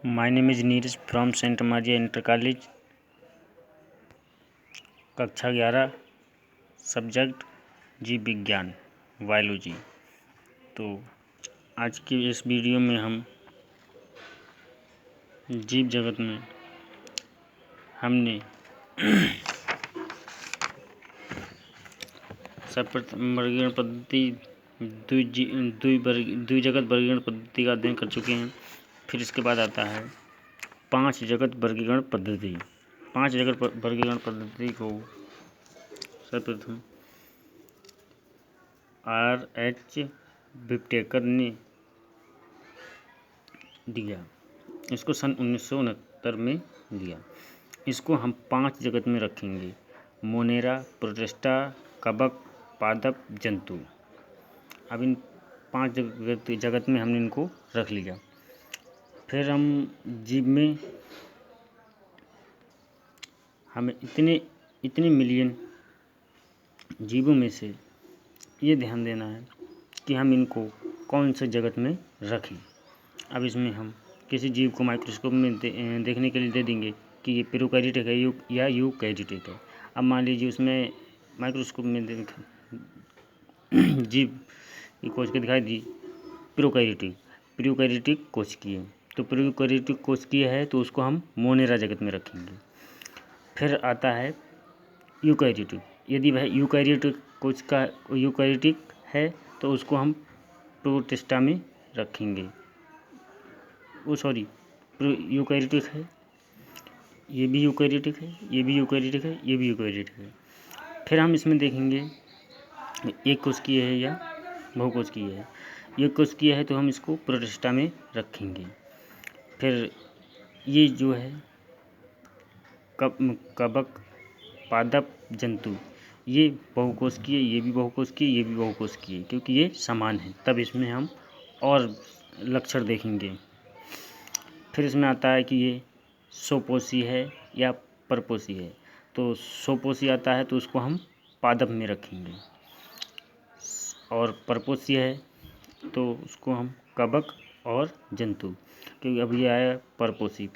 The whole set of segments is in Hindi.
My name is Neeraj from saint Maria inter college, कक्षा 11, सब्जेक्ट जीव विज्ञान बायोलॉजी। तो आज की इस वीडियो में हम जीव जगत में हमने सर्वप्रथम वर्गीकरण पद्धति द्विजगत वर्गीकरण पद्धति का अध्ययन कर चुके हैं। फिर इसके बाद आता है 5 जगत वर्गीकरण पद्धति। 5 जगत वर्गीकरण पद्धति को सर्वप्रथम R.H. विप्टेकर ने दिया। इसको सन 1969 में दिया। इसको हम 5 जगत में रखेंगे: मोनेरा, प्रोटिस्टा, कवक, पादप, जंतु। अब इन 5 जगत में हमने इनको रख लिया। फिर हम जीव में हमें इतने मिलियन जीवों में से ये ध्यान देना है कि हम इनको कौन से जगत में रखें। अब इसमें हम किसी जीव को माइक्रोस्कोप में देखने के लिए दे देंगे कि ये प्रोकैरियोटिक है या यूकैरियोटिक है। अब मान लीजिए उसमें माइक्रोस्कोप में जीव की कोशिका दिखाई दी प्रोकैरियोटिक कोशिकीय, तो प्रोकैरियोटिक कोशिकीय है तो उसको हम मोनेरा जगत में रखेंगे। फिर आता है यूकैरियोटिक। यदि वह यूकैरियोटिक कोशिका यूकैरियोटिक है तो उसको हम प्रोटिस्टा में रखेंगे। यूकैरियोटिक है, ये भी यूकैरियोटिक है, ये भी यूकैरियोटिक है, ये भी यूकैरियोटिक है। फिर हम इसमें देखेंगे एक कोशिकीय है या बहुकोशिकीय है। एक कोशिकीय है तो हम इसको प्रोटिस्टा में रखेंगे। फिर ये जो है कवक, पादप, जंतु, ये बहुकोशिकीय, ये भी बहुकोशिकीय, ये भी बहुकोशिकीय, क्योंकि ये समान है। तब इसमें हम और लक्षण देखेंगे। फिर इसमें आता है कि ये स्वपोषी है या परपोषी है। तो स्वपोषी आता है तो उसको हम पादप में रखेंगे, और परपोषी है तो उसको हम कवक और जंतु, क्योंकि अब ये आया परपोषी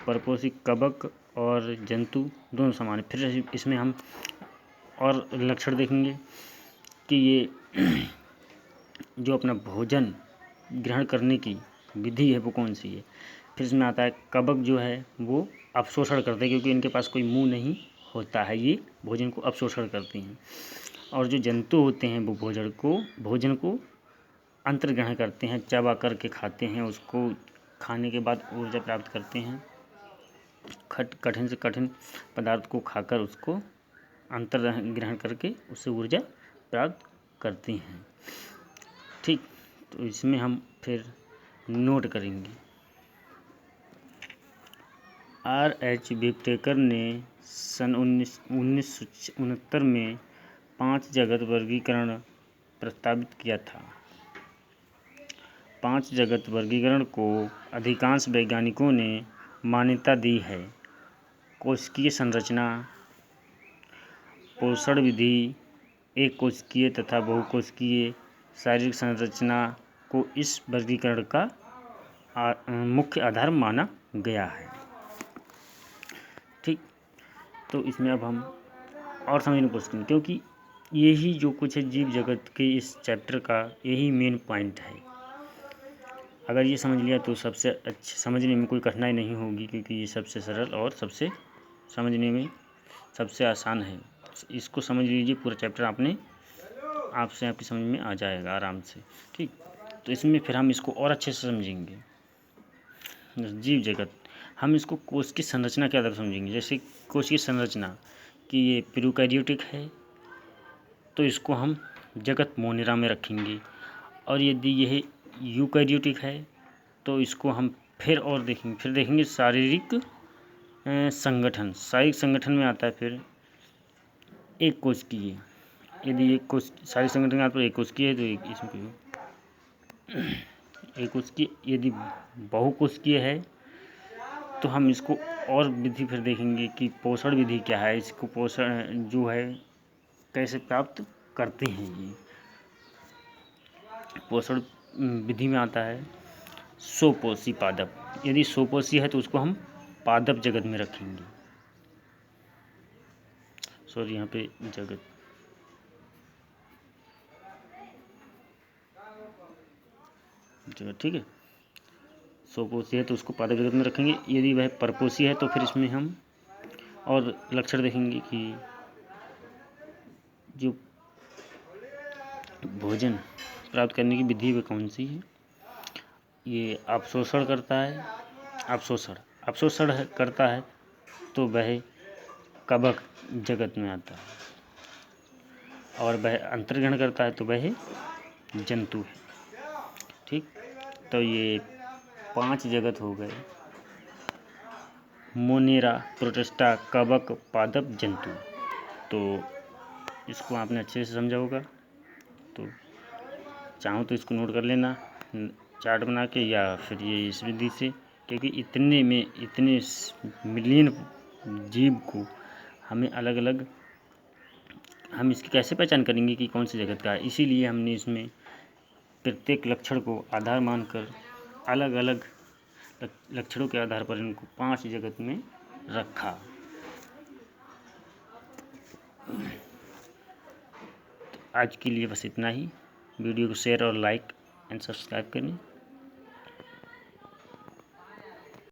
कवक और जंतु दोनों समान है। फिर इसमें हम और लक्षण देखेंगे कि ये जो अपना भोजन ग्रहण करने की विधि है वो कौन सी है। फिर इसमें आता है कवक जो है वो अवशोषण करते हैं, क्योंकि इनके पास कोई मुंह नहीं होता है, ये भोजन को अवशोषण करते हैं। और जो जंतु होते हैं वो भोजन को अंतर्ग्रहण करते हैं, चबा करके खाते हैं, उसको खाने के बाद ऊर्जा प्राप्त करते हैं। कठिन से कठिन पदार्थ को खाकर उसको अंतर्ग्रहण करके उससे ऊर्जा प्राप्त करते हैं। ठीक, तो इसमें हम फिर नोट करेंगे। R.H. विप्टेकर ने सन 1969 में 5 जगत वर्गीकरण प्रस्तावित किया था। 5 जगत वर्गीकरण को अधिकांश वैज्ञानिकों ने मान्यता दी है। कोशिकीय संरचना, पोषण विधि, एक कोशिकीय तथा बहुकोशिकीय शारीरिक संरचना को इस वर्गीकरण का मुख्य आधार माना गया है। ठीक, तो इसमें अब हम और समझने की कोशिश करेंगे, क्योंकि यही जो कुछ है जीव जगत के इस चैप्टर का यही मेन पॉइंट है। अगर ये समझ लिया तो सबसे अच्छे समझने में कोई कठिनाई नहीं होगी, क्योंकि ये सबसे सरल और सबसे समझने में सबसे आसान है। इसको समझ लीजिए, पूरा चैप्टर आपकी समझ में आ जाएगा आराम से। ठीक, तो इसमें फिर हम इसको और अच्छे से समझेंगे। जीव जगत हम इसको कोश की संरचना के आधार समझेंगे। जैसे कोश की संरचना कि ये प्रोकैरियोटिक है तो इसको हम जगत मोनेरा में रखेंगे, और यदि यह यूकैरियोटिक है तो इसको हम फिर देखेंगे शारीरिक संगठन में आता है फिर एक कोशिकीय। यदि शारीरिक संगठन में आता है एक कोशिकीय है तो इसमें एक कोशिकीय। यदि बहुकोशिकीय है तो हम इसको और विधि फिर देखेंगे कि पोषण विधि क्या है, इसको पोषण जो है कैसे प्राप्त करते हैं। ये पोषण विधि में आता है सोपोषी पादप। यदि सोपोषी है तो उसको हम पादप जगत में रखेंगे। सॉरी, यहाँ पे जगत, ठीक है। सोपोषी है तो उसको पादप जगत में रखेंगे। यदि वह परपोषी है तो फिर इसमें हम और लक्षण देखेंगे कि जो भोजन प्राप्त करने की विधि वह कौन सी है। ये अवशोषण करता है, अवशोषण करता है तो वह कवक जगत में आता है, और वह अंतर्ग्रहण करता है तो वह जंतु है। ठीक, तो ये 5 जगत हो गए: मोनेरा, प्रोटिस्टा, कवक, पादप, जंतु। तो इसको आपने अच्छे से समझा होगा, तो चाहो तो इसको नोट कर लेना चार्ट बना के, या फिर ये इस विधि से, क्योंकि इतने में इतने मिलियन जीव को हमें अलग अलग, हम इसकी कैसे पहचान करेंगे कि कौन सी जगत का है। इसीलिए हमने इसमें प्रत्येक लक्षण को आधार मानकर अलग अलग लक्षणों के आधार पर इनको 5 जगत में रखा। तो आज के लिए बस इतना ही। वीडियो को शेयर और लाइक एंड सब्सक्राइब करें।